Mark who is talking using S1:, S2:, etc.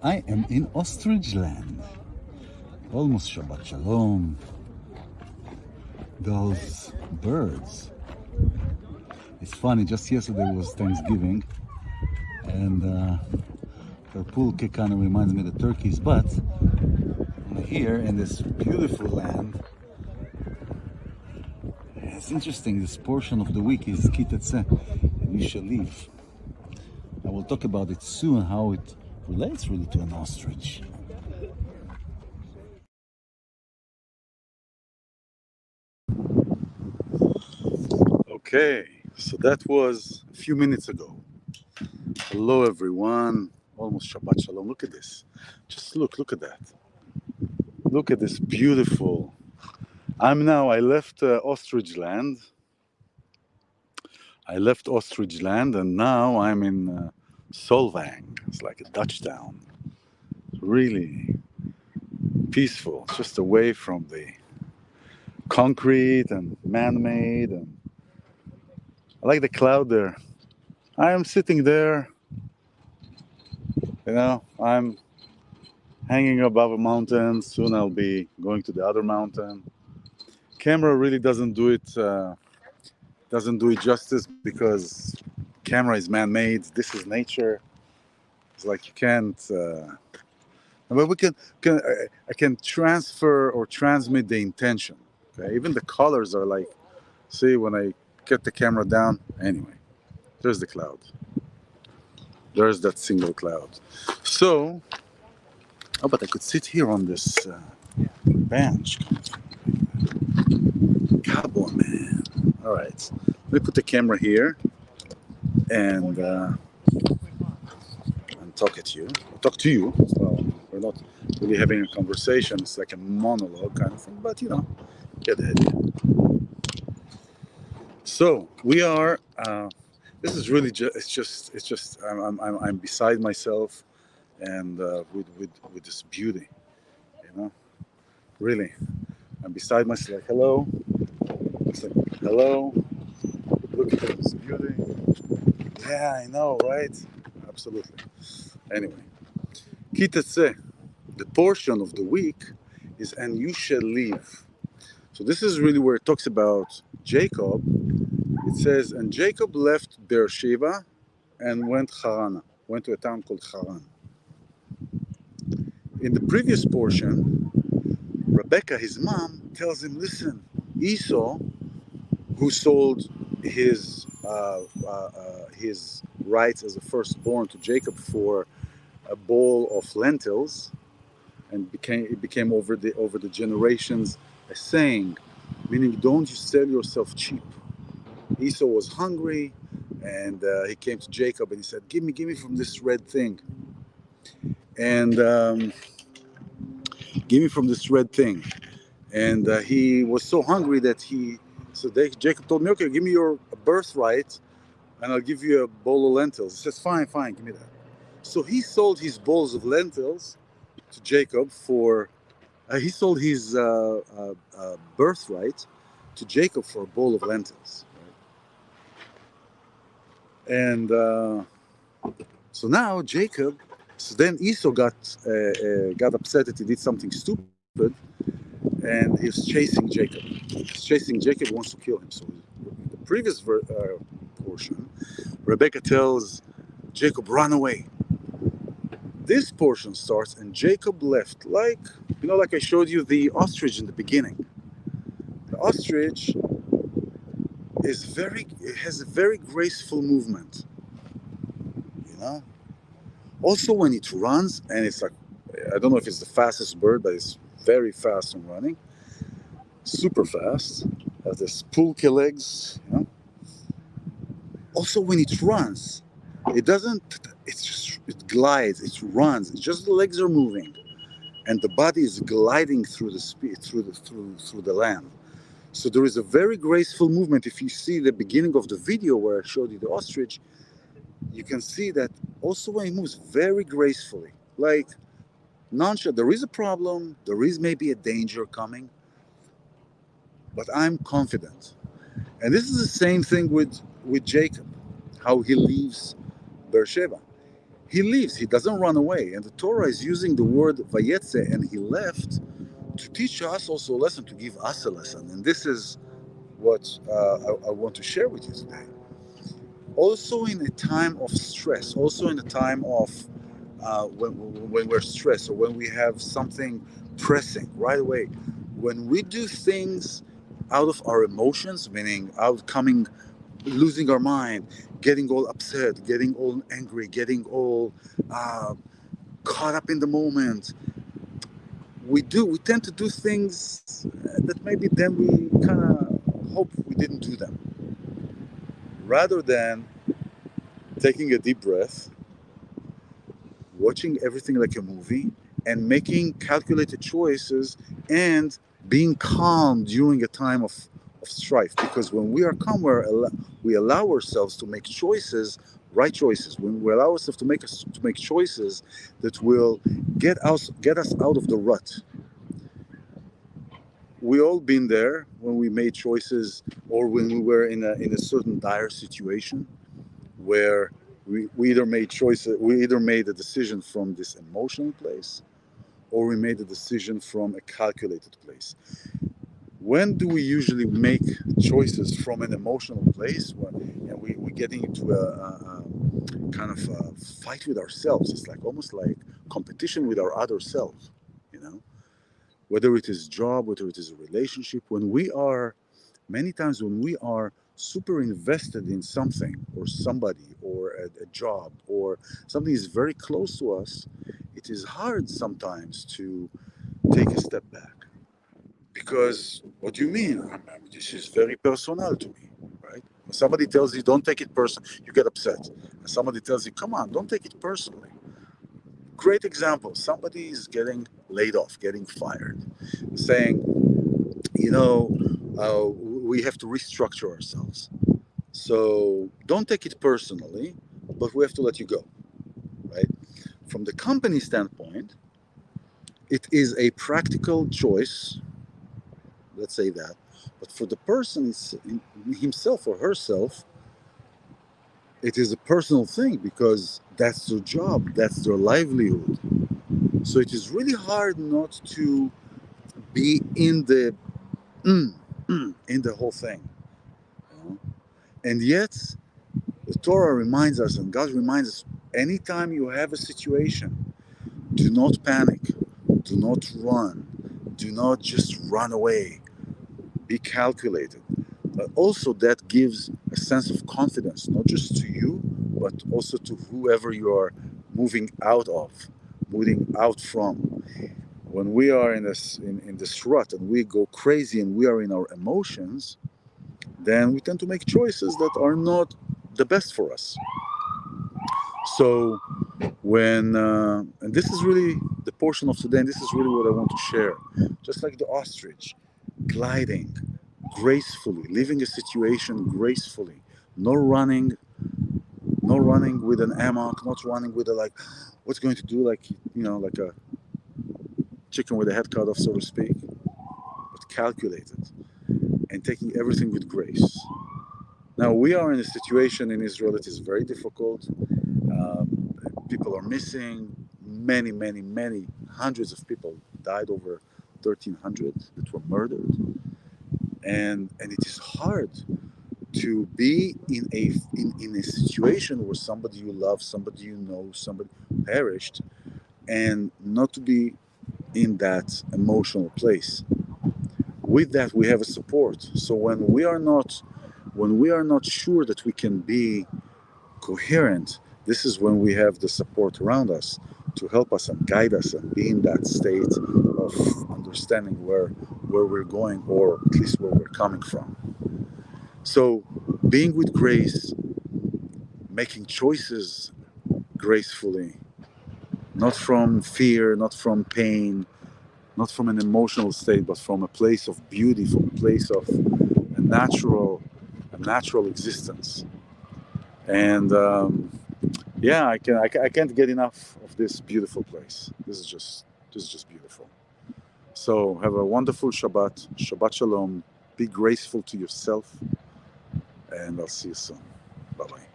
S1: I am in ostrich land. Almost Shabbat Shalom. Those birds. It's funny, just yesterday was Thanksgiving, and the pulke kind of reminds me of the turkeys, but here in this beautiful land, it's interesting, this portion of the week is Aki Tetse, and you shall leave. I will talk about it soon, how it relates really to an ostrich. Okay, so that was a few minutes ago. Hello everyone, almost Shabbat Shalom. Look at this. Just look at that. Look at this beautiful. I left ostrich land. And now I'm in Solvang. It's like a Dutch town. Really peaceful, just away from the concrete and man-made. And I like the cloud there. I am sitting there, I'm hanging above a mountain. Soon I'll be going to the other mountain. Camera really doesn't do it justice, because camera is man-made. This is nature. It's like you can't. But I can transfer or transmit the intention. Okay, even the colors are like. See, when I get the camera down. Anyway, there's the cloud. There's that single cloud. So, but I could sit here on this bench. Cowboy man. All right, let me put the camera here and talk to you. Well, we're not really having a conversation. It's like a monologue kind of thing, but get the idea. So we are. This is really just. I'm beside myself, and with this beauty, Really, I'm beside myself. Like, hello. It's like, hello. Look at this beauty. Yeah, I know, right? Absolutely. Anyway, Aki Tetse, the portion of the week is "and you shall leave." So this is really where it talks about Jacob. It says, and Jacob left Beersheba and went to a town called Haran. In the previous portion, Rebecca, his mom, tells him, listen, Esau, who sold his rights as a firstborn to Jacob for a bowl of lentils, and it became over the generations a saying, meaning don't you sell yourself cheap. Esau was hungry, and he came to Jacob and he said, give me from this red thing, and give me from this red thing. And he was so hungry that Jacob told me, okay, give me your birthright and I'll give you a bowl of lentils. He says, fine, give me that. So he sold his bowls of lentils to Jacob he sold his birthright to Jacob for a bowl of lentils. Right? And so now then Esau got upset that he did something stupid, and he's chasing Jacob. Wants to kill him. So in the previous portion, Rebecca tells Jacob, run away. This portion starts, and Jacob left, like I showed you the ostrich in the beginning. The ostrich has a very graceful movement. Also, when it runs, and it's like, I don't know if it's the fastest bird, but it's very fast in running, super fast, has this pulke legs. Also, when it runs, it glides, it runs. It's just the legs are moving, and the body is gliding through the land. So there is a very graceful movement. If you see the beginning of the video where I showed you the ostrich, you can see that also when it moves very gracefully, like nonchalant. There is a problem, there is maybe a danger coming, but I'm confident. And this is the same thing with Jacob, how he leaves Beersheba. He leaves. He doesn't run away. And the Torah is using the word vayetze, and he left, to teach us also a lesson, to give us a lesson. And this is what I want to share with you today. Also in a time of stress, also in a time of when we're stressed, or when we have something pressing right away, when we do things out of our emotions, meaning out coming, losing our mind, getting all upset, getting all angry, getting all uh, caught up in the moment, we tend to do things that maybe then we kind of hope we didn't do them, rather than taking a deep breath, watching everything like a movie, and making calculated choices, and being calm during a time of strife. Because when we are calm, we allow ourselves to make choices, right choices. When we allow ourselves to make choices that will get us out of the rut. We all been there when we made choices, or when we were in a certain dire situation, where we either made a decision from this emotional place, or we made a decision from a calculated place. When do we usually make choices from an emotional place? And we're getting into a kind of a fight with ourselves. It's like almost like competition with our other self, you know? Whether it is job, whether it is a relationship, many times when we are super invested in something or somebody, or a job, or something is very close to us, it is hard sometimes to take a step back. Because, what do you mean? This is very personal to me, right? When somebody tells you, don't take it personally, you get upset. And somebody tells you, come on, don't take it personally. Great example. Somebody is getting laid off, getting fired, saying, you know, we have to restructure ourselves. So don't take it personally, but we have to let you go, right? From the company standpoint, it is a practical choice, let's say that. But for the person himself or herself, it is a personal thing, because that's their job, that's their livelihood. So it is really hard not to be in the whole thing. You know? And yet, the Torah reminds us, and God reminds us, anytime you have a situation, do not panic, do not run, do not just run away, be calculated. But also, that gives a sense of confidence, not just to you, but also to whoever you are moving out of, moving out from. When we are in this rut, and we go crazy, and we are in our emotions, then we tend to make choices that are not the best for us. So and this is really the portion of today, and this is really what I want to share. Just like the ostrich, gliding gracefully, leaving a situation gracefully, no running, no running with an amok, not running with a like, what's going to do, like, like a chicken with a head cut off, so to speak, but calculated, and taking everything with grace. Now, we are in a situation in Israel that is very difficult. People are missing. Many, many, many hundreds of people died, over 1,300 that were murdered. And it is hard to be in a situation where somebody you love, somebody you know, somebody perished, and not to be in that emotional place. With that, we have a support. So when we are not sure that we can be coherent, this is when we have the support around us to help us and guide us and be in that state of understanding where we're going, or at least where we're coming from. So being with grace, making choices gracefully, not from fear, not from pain, not from an emotional state, but from a place of beauty, from a place of a natural existence. And yeah, I can't get enough of this beautiful place. This is just beautiful. So have a wonderful Shabbat Shalom. Be graceful to yourself, and I'll see you soon. Bye bye.